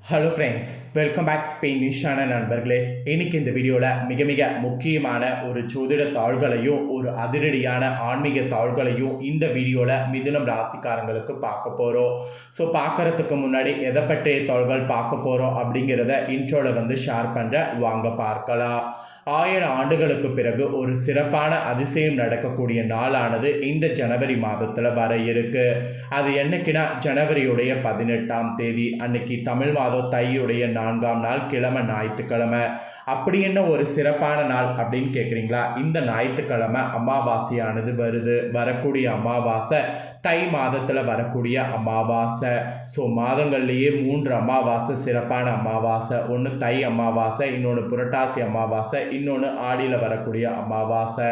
Hello friends, welcome back Spain நியூஸான நண்பர்களே. இன்னைக்கு இந்த வீடியோவில் மிக முக்கியமான ஒரு ஜோதிட தாள்களையும் ஒரு அதிரடியான ஆன்மீக தாள்களையும் இந்த வீடியோவில் மிதுனம் ராசிக்காரங்களுக்கு பார்க்க போகிறோம். ஸோ பார்க்குறதுக்கு முன்னாடி எதை பற்றிய தாள்கள் பார்க்க போகிறோம் அப்படிங்கிறத இன்ட்ரோவில் ஷேர் பண்ணுறேன், வாங்க பார்க்கலாம். 1000 ஆண்டுகளுக்கு பிறகு ஒரு சிறப்பான அதிசயம் நடக்கக்கூடிய நாளானது இந்த ஜனவரி மாதத்தில் வர இருக்கு. அது என்னைக்குன்னா ஜனவரியுடைய 18ஆம் தேதி அன்னைக்கு தமிழ் மாதம் தையுடைய 4ஆம் நாள் கிழமை ஞாயிற்றுக்கிழமை. அப்படி என்ன ஒரு சிறப்பான நாள் அப்படின்னு கேட்குறீங்களா? இந்த ஞாயிற்றுக்கிழமை அமாவாசையானது வருது. வரக்கூடிய அமாவாசை தை மாதத்தில் வரக்கூடிய அமாவாசை. ஸோ மாதங்கள்லேயே 3 அமாவாசை சிறப்பான அமாவாசை. ஒன்று தை அமாவாசை, இன்னொன்று புரட்டாசி அமாவாசை, இன்னொன்று ஆடியில் வரக்கூடிய அமாவாசை.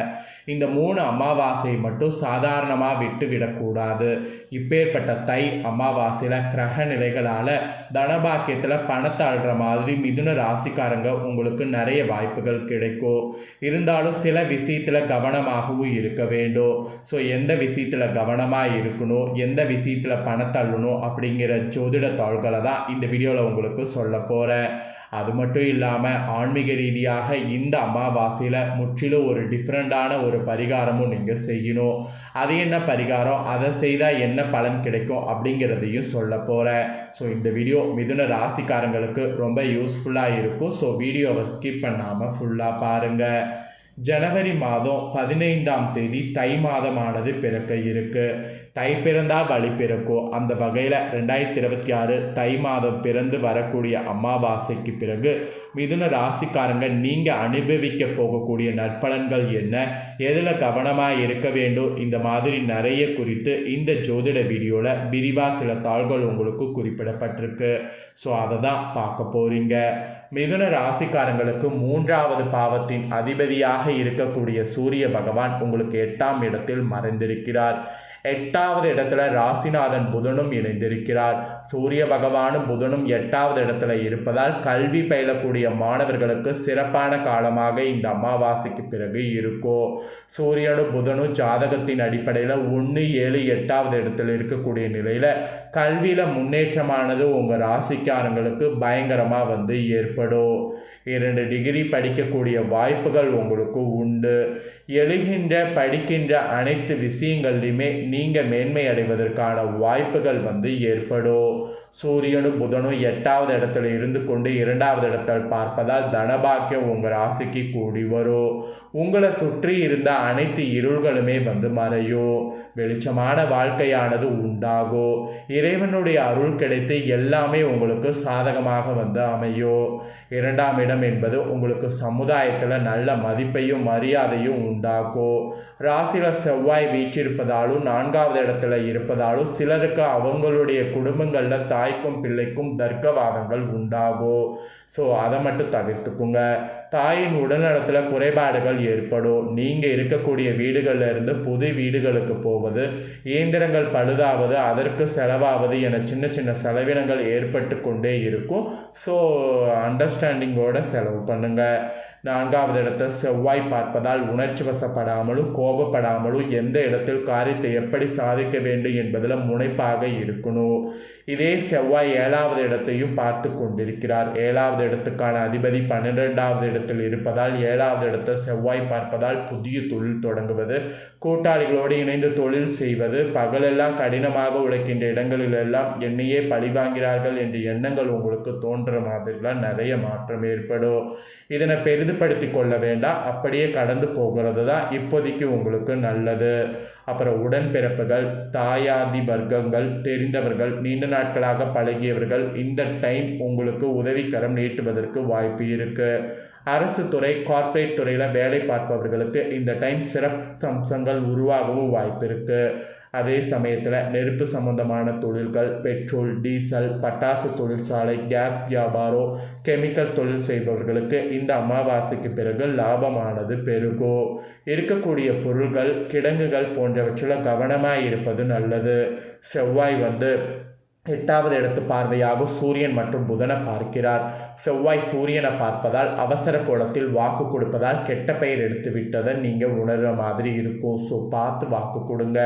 இந்த 3 அமாவாசையை மட்டும் சாதாரணமாக விட்டு விடக்கூடாது. இப்பேற்பட்ட தை அமாவாசையில் கிரக நிலைகளால் தனபாக்கியத்தில் பணத்தை அள்ளுற மாதிரி மிதுன ராசிக்காரங்க உங்களுக்கு நிறைய வாய்ப்புகள் கிடைக்கும். இருந்தாலும் சில விஷயத்தில் கவனமாகவும் இருக்க வேண்டும். ஸோ எந்த விஷயத்தில் கவனமாக இருக்கணும், எந்த விஷயத்தில் பணத்தை அள்ளணும் அப்படிங்கிற ஜோதிட தாள்களை தான் இந்த வீடியோவில் உங்களுக்கு சொல்ல போகிறேன். அது மட்டும் இல்லாமல் ஆன்மீக ரீதியாக இந்த அமாவாசையில் முற்றிலும் ஒரு டிஃப்ரெண்ட்டான ஒரு பரிகாரமும் நீங்கள் செய்யணும். அது என்ன பரிகாரம், அதை செய்தால் என்ன பலன் கிடைக்கும் அப்படிங்கிறதையும் சொல்ல போகிறேன். ஸோ இந்த வீடியோ மிதுன ராசிக்காரங்களுக்கு ரொம்ப யூஸ்ஃபுல்லாக இருக்கும். ஸோ வீடியோவை ஸ்கிப் பண்ணாமல் ஃபுல்லாக பாருங்கள். ஜனவரி மாதம் 15ஆம் தேதி தை மாதமானது பிறக்க இருக்கு. தை பிறந்தால் வழி பிறக்கும். அந்த வகையில் 2026 தை மாதம் பிறந்து வரக்கூடிய அமாவாசைக்கு பிறகு மிதுன ராசிக்காரங்க நீங்கள் அனுபவிக்க போகக்கூடிய நற்பலன்கள் என்ன, எதில் கவனமாக இருக்க வேண்டும், இந்த மாதிரி நிறைய குறித்து இந்த ஜோதிட வீடியோவில் விரிவாக சில தாள்கள் உங்களுக்கு குறிப்பிடப்பட்டிருக்கு. ஸோ அதை தான் பார்க்க போகிறீங்க. மிதுன ராசிக்காரங்களுக்கு 3வது பாவத்தின் அதிபதியாக இருக்கக்கூடிய சூரிய பகவான் உங்களுக்கு 8ஆம் இடத்தில் மறைந்திருக்கிறார். 8வது இடத்துல ராசிநாதன் புதனும் இணைந்திருக்கிறார். சூரிய பகவானும் புதனும் 8வது இடத்துல இருப்பதால் கல்வி பயிலக்கூடிய மாணவர்களுக்கு சிறப்பான காலமாக இந்த அமாவாசைக்கு பிறகு இருக்கும். சூரியனும் புதனும் ஜாதகத்தின் அடிப்படையில் 1, 7, 8வது இடத்துல இருக்கக்கூடிய நிலையில் கல்வியில் முன்னேற்றமானது உங்கள் ராசிக்காரங்களுக்கு பயங்கரமாக ஏற்படும். 2 டிகிரி படிக்கக்கூடிய வாய்ப்புகள் உங்களுக்கு உண்டு. எழுகின்ற படிக்கின்ற அனைத்து விஷயங்கள்லையுமே நீங்கள் மேன்மை அடைவதற்கான வாய்ப்புகள் ஏற்படும். சூரியனும் புதனும் 8வது இடத்துல இருந்து கொண்டு 2வது இடத்தில் பார்ப்பதால் தனபாக்கியம் உங்கள் ராசிக்கு கூடி வரும். உங்களை சுற்றி இருந்த அனைத்து இருள்களுமே மறையும். வெளிச்சமான வாழ்க்கையானது உண்டாகும். இறைவனுடைய அருள் கிடைத்து எல்லாமே உங்களுக்கு சாதகமாக அமையும். 2ஆம் இடம் என்பது உங்களுக்கு சமுதாயத்தில் நல்ல மதிப்பையும் மரியாதையும் உண்டாக்கும். ராசியில் செவ்வாய் வீற்றிருப்பதாலும் 4வது இடத்துல இருப்பதாலும் சிலருக்கு அவங்களுடைய குடும்பங்களில் தாய்க்கும் பிள்ளைக்கும் தர்க்கவாதங்கள் உண்டாகும். ஸோ அதை மட்டும் தவிர்த்துக்குங்க. தாயின் உடல்நலத்தில் குறைபாடுகள் ஏற்படும். நீங்கள் இருக்கக்கூடிய வீடுகளில் இருந்து புது வீடுகளுக்கு போவது, இயந்திரங்கள் பழுதாவது, அதற்கு செலவாவது என சின்ன செலவினங்கள் ஏற்பட்டு கொண்டே இருக்கும். ஸோ அண்டர்ஸ்டாண்டிங்கோட செலவு பண்ணுங்கள். 4வது இடத்தை செவ்வாய் பார்ப்பதால் உணர்ச்சி வசப்படாமலும் கோபப்படாமலும் எந்த இடத்தில் காரியத்தை எப்படி சாதிக்க வேண்டும் என்பதில் முனைப்பாக இருக்கணும். இதே செவ்வாய் 7வது இடத்தையும் பார்த்து கொண்டிருக்கிறார். 7வது இடத்துக்கான அதிபதி 12வது இடத்தில் இருப்பதால் 7வது இடத்தை செவ்வாய் பார்ப்பதால் புதிய தொழில் தொடங்குவது, கூட்டாளிகளோடு இணைந்து தொழில் செய்வது, பகலெல்லாம் கடினமாக உழைக்கின்ற இடங்களிலெல்லாம் என்னையே பழிவாங்கிறார்கள் என்ற எண்ணங்கள் உங்களுக்கு தோன்ற மாதிரிலாம் நிறைய மாற்றம் ஏற்படும். இதனை பெரிதுபடுத்தி கொள்ள வேண்டாம், அப்படியே கடந்து போகிறது தான் இப்போதைக்கு உங்களுக்கு நல்லது. அப்புறம் உடன்பிறப்புகள், தாயாதி வர்க்கங்கள், தெரிந்தவர்கள், நீண்ட நாட்களாக பழகியவர்கள் இந்த டைம் உங்களுக்கு உதவிக்கரம் நீட்டுவதற்கு வாய்ப்பு இருக்குது. அரசு துறை, கார்ப்பரேட் துறையில் வேலை பார்ப்பவர்களுக்கு இந்த டைம் சிறப்பு அம்சங்கள் உருவாகவும் வாய்ப்பு இருக்குது. அதே சமயத்தில் நெருப்பு சம்பந்தமான தொழில்கள், பெட்ரோல், டீசல், பட்டாசு தொழிற்சாலை, கேஸ் வியாபாரம், கெமிக்கல் தொழில் செய்பவர்களுக்கு இந்த அமாவாசைக்கு பிறகு லாபமானது பெருகும். இருக்கக்கூடிய பொருள்கள், கிடங்குகள் போன்றவற்றில் கவனமாக இருப்பது நல்லது. செவ்வாய் 8வது இடத்து பார்வையாக சூரியன் மற்றும் புதனை பார்க்கிறார். செவ்வாய் சூரியனை பார்ப்பதால் அவசர கோலத்தில் வாக்கு கொடுப்பதால் கெட்ட பெயர் எடுத்து விட்டதை நீங்கள் உணர்கிற மாதிரி இருக்கும். ஸோ பார்த்து வாக்கு கொடுங்க.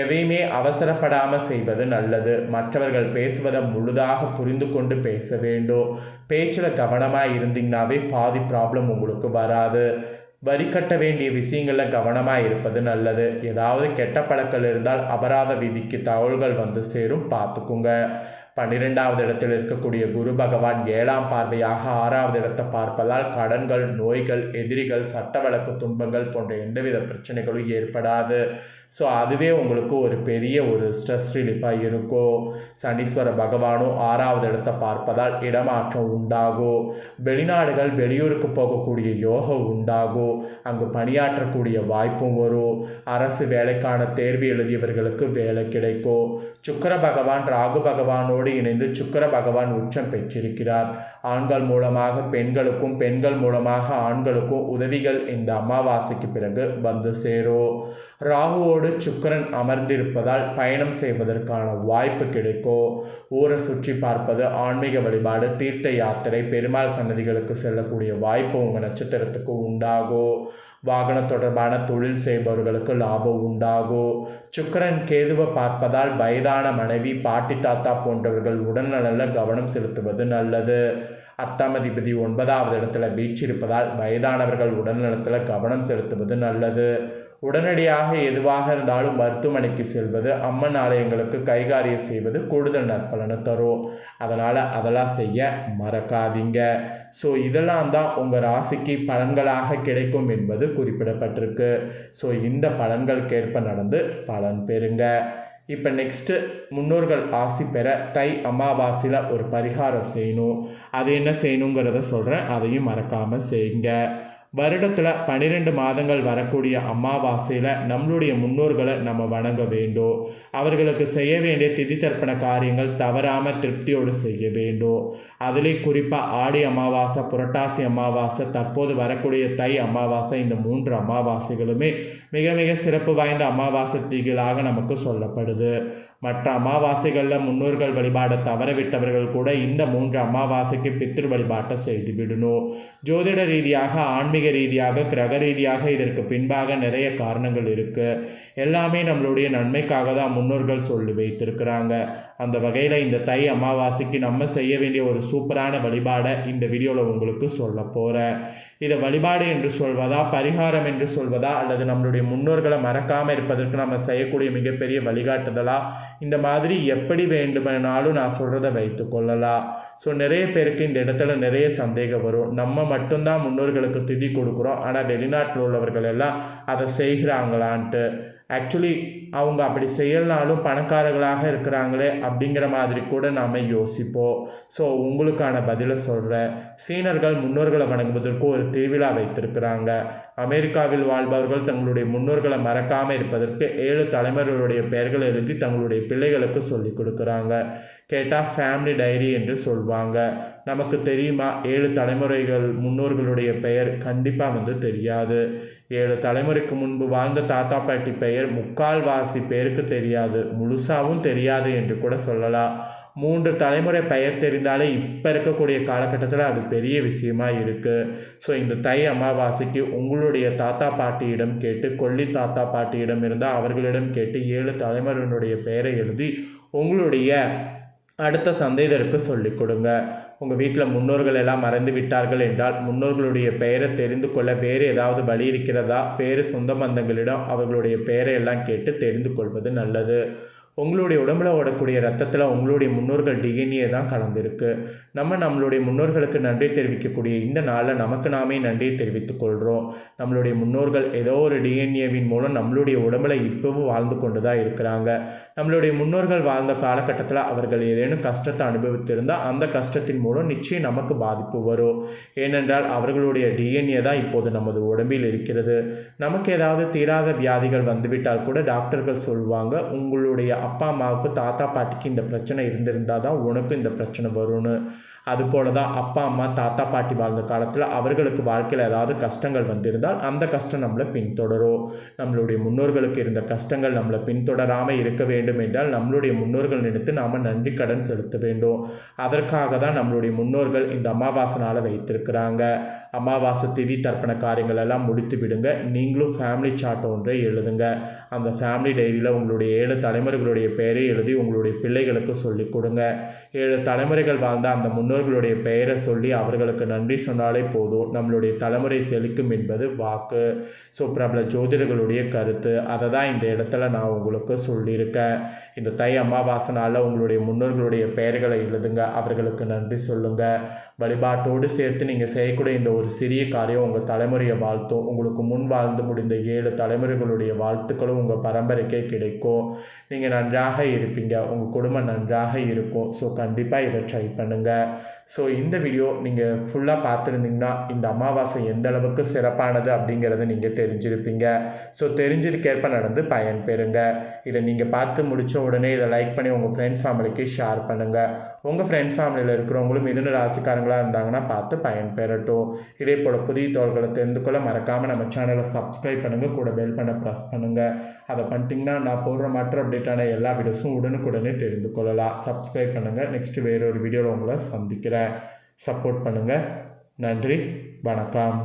எதையுமே அவசரப்படாமல் செய்வது நல்லது. மற்றவர்கள் பேசுவதை முழுதாக புரிந்து கொண்டு பேச வேண்டும். பேச்சில் கவனமாக இருந்தீங்கன்னாவே பாதி ப்ராப்ளம் உங்களுக்கு வராது. வரி கட்ட வேண்டிய விஷயங்களில் கவனமாக இருப்பது நல்லது. ஏதாவது கெட்ட பழக்கம் இருந்தால் அபராத விதிக்கு தகவல்கள் வந்து சேரும், பார்த்துக்குங்க. 12வது இடத்தில் இருக்கக்கூடிய குரு பகவான் 7ஆம் பார்வையாக 6வது இடத்தை பார்ப்பதால் கடன்கள், நோய்கள், எதிரிகள், சட்ட வழக்கு துன்பங்கள் போன்ற எந்தவித பிரச்சனைகளும் ஏற்படாது. ஸோ அதுவே உங்களுக்கு ஒரு பெரிய ஒரு ஸ்ட்ரெஸ் ரிலீஃபாக இருக்கும். சனீஸ்வர பகவானும் 6வது இடத்தை பார்ப்பதால் இடமாற்றம் உண்டாகும். வெளிநாடுகள், வெளியூருக்கு போகக்கூடிய யோகம் உண்டாகும். அங்கு பணியாற்றக்கூடிய வாய்ப்பும் வரும். அரசு வேலைக்கான தேர்வு எழுதியவர்களுக்கு வேலை கிடைக்கும். சுக்கிர பகவான் ராகு பகவானோடு இணைந்து சுக்கிர பகவான் உச்சம் பெற்றிருக்கிறார். ஆண்கள் மூலமாக பெண்களுக்கும், பெண்கள் மூலமாக ஆண்களுக்கும் உதவிகள் இந்த அமாவாசைக்கு பிறகு வந்து சேரும். ராகுவோடு சுக்கிரன் அமர்ந்திருப்பதால் பயணம் செய்வதற்கான வாய்ப்பு கிடைக்கும். ஊரை சுற்றி பார்ப்பது, ஆன்மீக வழிபாடு, தீர்த்த யாத்திரை, பெருமாள் சன்னதிகளுக்கு செல்லக்கூடிய வாய்ப்பு உங்கள் நட்சத்திரத்துக்கு உண்டாகும். வாகன தொடர்பான தொழில் செய்பவர்களுக்கு லாபம் உண்டாகும். சுக்கிரன் கேதுவை பார்ப்பதால் வயதான மனைவி, பாட்டி, தாத்தா போன்றவர்கள் உடல்நலனில் கவனம் செலுத்துவது நல்லது. அர்த்தாமதிபதி 9வது இடத்துல வீற்றிருப்பதால் வயதானவர்கள் உடல்நலத்தில் கவனம் செலுத்துவது நல்லது. உடனடியாக எதுவாக இருந்தாலும் மருத்துவமனைக்கு செல்வது, அம்மன் ஆலயங்களுக்கு கைகாரியம் செய்வது கூடுதல் நற்பலனை தரும். அதனால் அதெல்லாம் செய்ய மறக்காதீங்க. ஸோ இதெல்லாம் தான் உங்கள் ராசிக்கு பலன்களாக கிடைக்கும் என்பது குறிப்பிடப்பட்டிருக்கு. ஸோ இந்த பலன்களுக்கேற்ப நடந்து பலன் பெறுங்க. இப்போ நெக்ஸ்ட்டு முன்னோர்கள் ஆசி பெற தை அமாவாசையில் ஒரு பரிகாரம் செய்யணும். அது என்ன செய்யணுங்கிறத சொல்கிறேன், அதையும் மறக்காமல் செய்யுங்க. வருடத்தில் 12 மாதங்கள் வரக்கூடிய அமாவாசையில் நம்மளுடைய முன்னோர்களை நம்ம வணங்க வேண்டும். அவர்களுக்கு செய்ய வேண்டிய திதி தர்ப்பண காரியங்கள் தவறாமல் திருப்தியோடு செய்ய வேண்டும். அதிலே குறிப்பாக ஆடி அமாவாசை, புரட்டாசி அமாவாசை, தற்போது வரக்கூடிய தை அமாவாசை, இந்த 3 அமாவாசைகளுமே மிக மிக சிறப்பு வாய்ந்த அமாவாசை திதிகளாக நமக்கு சொல்லப்படுது. மற்ற அமாவாசைகளில் முன்னோர்கள் வழிபாடை தவறவிட்டவர்கள் கூட இந்த 3 அமாவாசைக்கு பித்ரு வழிபாட்டை செய்து விடணும். ஜோதிட ரீதியாக, ஆன்மீக ரீதியாக, கிரக ரீதியாக இதற்கு பின்பாக நிறைய காரணங்கள் இருக்குது. எல்லாமே நம்மளுடைய நன்மைக்காக தான் முன்னோர்கள் சொல்லி வைத்திருக்கிறாங்க. அந்த வகையில் இந்த தை அமாவாசைக்கு நம்ம செய்ய வேண்டிய ஒரு சூப்பரான வழிபாடை இந்த வீடியோவில் உங்களுக்கு சொல்ல போகிறேன். இதை வழிபாடு என்று சொல்வதா, பரிகாரம் என்று சொல்வதா, அல்லது நம்மளுடைய முன்னோர்களை மறக்காமல் இருப்பதற்கு நம்ம செய்யக்கூடிய மிகப்பெரிய வழிகாட்டுதலா, இந்த மாதிரி எப்படி வேண்டுமானாலும் நான் சொல்கிறத வைத்து கொள்ளலாம். ஸோ நிறைய பேருக்கு இந்த இடத்துல நிறைய சந்தேகம் வரும். நம்ம மட்டும்தான் முன்னோர்களுக்கு திதி கொடுக்குறோம், ஆனால் வெளிநாட்டில் உள்ளவர்கள் எல்லாம் அதை செய்கிறாங்களான்ட்டு. ஆக்சுவலி அவங்க அப்படி செய்யலனாலும் பணக்காரர்களாக இருக்கிறாங்களே அப்படிங்கிற மாதிரி கூட நாம் யோசிப்போம். ஸோ உங்களுக்கான பதிலை சொல்கிறேன். சீனர்கள் முன்னோர்களை வணங்குவதற்கு ஒரு திருவிழா வைத்திருக்கிறாங்க. அமெரிக்காவில் வாழ்பவர்கள் தங்களுடைய முன்னோர்களை மறக்காமல் இருப்பதற்கு 7 தலைமுறைகளுடைய பெயர்கள் எழுதி தங்களுடைய பிள்ளைகளுக்கு சொல்லி கொடுக்குறாங்க. கேட்டால் ஃபேமிலி டைரி என்று சொல்லுவாங்க. நமக்கு தெரியுமா 7 தலைமுறைகள் முன்னோர்களுடைய பெயர்? கண்டிப்பாக தெரியாது. 7 தலைமுறைக்கு முன்பு வாழ்ந்த தாத்தா பாட்டி பெயர் முக்கால்வாசி பேருக்கு தெரியாது, முழுசாகவும் தெரியாது என்று கூட சொல்லலாம். 3 தலைமுறை பெயர் தெரிந்தாலே இப்போ இருக்கக்கூடிய காலகட்டத்தில் அது பெரிய விஷயமா இருக்குது. ஸோ இந்த தை அமாவாசைக்கு உங்களுடைய தாத்தா பாட்டியிடம் கேட்டு, கொல்லி தாத்தா பாட்டியிடம் இருந்தால் அவர்களிடம் கேட்டு 7 தலைமுறையினுடைய பெயரை எழுதி உங்களுடைய அடுத்த சந்ததியருக்கு சொல்லிக் கொடுங்க. உங்கள் வீட்டில் முன்னோர்கள் எல்லாம் மறந்து விட்டார்கள் என்றால் முன்னோர்களுடைய பெயரை தெரிந்து கொள்ள வேறு ஏதாவது வழி இருக்கிறதா, வேறு சொந்த பந்தங்களிடம் அவர்களுடைய பெயரை எல்லாம் கேட்டு தெரிந்து கொள்வது நல்லது. உங்களுடைய உடம்புல ஓடக்கூடிய ரத்தத்தில் உங்களுடைய முன்னோர்கள் டிஎன்ஏ தான் கலந்துருக்கு. நம்மளுடைய முன்னோர்களுக்கு நன்றி தெரிவிக்கக்கூடிய இந்த நாளில் நமக்கு நாமே நன்றியை தெரிவித்துக் கொள்கிறோம். நம்மளுடைய முன்னோர்கள் ஏதோ ஒரு டிஎன்ஏவின் மூலம் நம்மளுடைய உடம்புல இப்போவும் வாழ்ந்து கொண்டு தான் இருக்கிறாங்க. நம்மளுடைய முன்னோர்கள் வாழ்ந்த காலகட்டத்தில் அவர்கள் ஏதேனும் கஷ்டத்தை அனுபவித்திருந்தால் அந்த கஷ்டத்தின் மூலம் நிச்சயம் நமக்கு பாதிப்பு வரும். ஏனென்றால் அவர்களுடைய டிஎன்ஏ தான் இப்போது நமது உடம்பில் இருக்கிறது. நமக்கு ஏதாவது தீராத வியாதிகள் வந்துவிட்டால் கூட டாக்டர்கள் சொல்லுவாங்க, உங்களுடைய அப்பா அம்மாவுக்கு தாத்தா பாட்டிக்கு இந்த பிரச்சனை இருந்திருந்தால் தான் உனக்கு இந்த பிரச்சனை வரும்னு. அதுபோல தான் அப்பா அம்மா தாத்தா பாட்டி வாழ்ந்த காலத்தில் அவர்களுக்கு வாழ்க்கையில் ஏதாவது கஷ்டங்கள் வந்திருந்தால் அந்த கஷ்டம் நம்மளை பின்தொடரும். நம்மளுடைய முன்னோர்களுக்கு இருந்த கஷ்டங்கள் நம்மளை பின்தொடராமல் இருக்க வேண்டும் என்றால் நம்மளுடைய முன்னோர்கள் நினைத்து நாம் நன்றி கடன் செலுத்த வேண்டும். அதற்காக தான் நம்மளுடைய முன்னோர்கள் இந்த அமாவாசை நாளை வைத்திருக்கிறாங்க. அமாவாசை திதி தர்ப்பண காரியங்கள் எல்லாம் முடித்து விடுங்க. நீங்களும் ஃபேமிலி சார்ட் ஒன்றை எழுதுங்க. அந்த ஃபேமிலி டைரியில் உங்களுடைய 7 தலைமுறைகளுடைய பெயரை எழுதி உங்களுடைய பிள்ளைகளுக்கு சொல்லிக் கொடுங்க. 7 தலைமுறைகள் வாழ்ந்த அந்த முன்னோர்களுடைய பெயரை சொல்லி அவர்களுக்கு நன்றி சொன்னாலே போதும். நம்மளுடைய தலைமுறை செழிக்கும் என்பது வாக்கு. ஸோ பிரபல ஜோதிடர்களுடைய கருத்து. அதை தான் இந்த இடத்துல நான் உங்களுக்கு சொல்லியிருக்கேன். இந்த தை அமாவாசை நாளில் உங்களுடைய முன்னோர்களுடைய பெயர்களை எழுதுங்க. அவர்களுக்கு நன்றி சொல்லுங்கள். வழிபாட்டோடு சேர்த்து நீங்கள் செய்யக்கூடிய இந்த ஒரு சிறிய காரியம் உங்கள் தலைமுறையை வாழ்த்தும். உங்களுக்கு முன் வாழ்ந்து முடிந்த 7 தலைமுறைகளுடைய வாழ்த்துக்களும் உங்கள் பரம்பரைக்கே கிடைக்கும். நீங்கள் நன்றாக இருப்பீங்க. உங்கள் குடும்பம் நன்றாக இருக்கும். ஸோ கண்டிப்பாக இதை ட்ரை பண்ணுங்கள். ஸோ இந்த வீடியோ நீங்கள் ஃபுல்லாக பார்த்துருந்தீங்கன்னா இந்த அமாவாசை எந்த அளவுக்கு சிறப்பானது அப்படிங்கிறத நீங்கள் தெரிஞ்சிருப்பீங்க. ஸோ தெரிஞ்சதுக்கேற்ப நடந்து பயன் பெறுங்க. இதை நீங்கள் பார்த்து முடித்த உடனே இதை லைக் பண்ணி உங்கள் ஃப்ரெண்ட்ஸ் ஃபேமிலிக்கு ஷேர் பண்ணுங்கள். உங்கள் ஃப்ரெண்ட்ஸ் ஃபேமிலியில் இருக்கிறவங்களும் மிதுன ராசிக்காரங்களாக இருந்தாங்கன்னா பார்த்து பயன் பெறட்டும். இதே போல் புதிய தகவல்களை தெரிந்து கொள்ள மறக்காமல் நம்ம சேனலை சப்ஸ்கிரைப் பண்ணுங்கள். கூட பெல் பண்ண ப்ரெஸ் பண்ணுங்கள். அதை பண்ணிட்டீங்கன்னா நான் போடுற மற்ற அப்டேட்டான எல்லா வீடியோஸும் உடனுக்குடனே தெரிந்து கொள்ளலாம். சப்ஸ்கிரைப் பண்ணுங்கள். நெக்ஸ்ட் வேறொரு வீடியோவில் உங்களை சந்திக்கிறேன். சப்போர்ட் பண்ணுங்கள். நன்றி. வணக்கம்.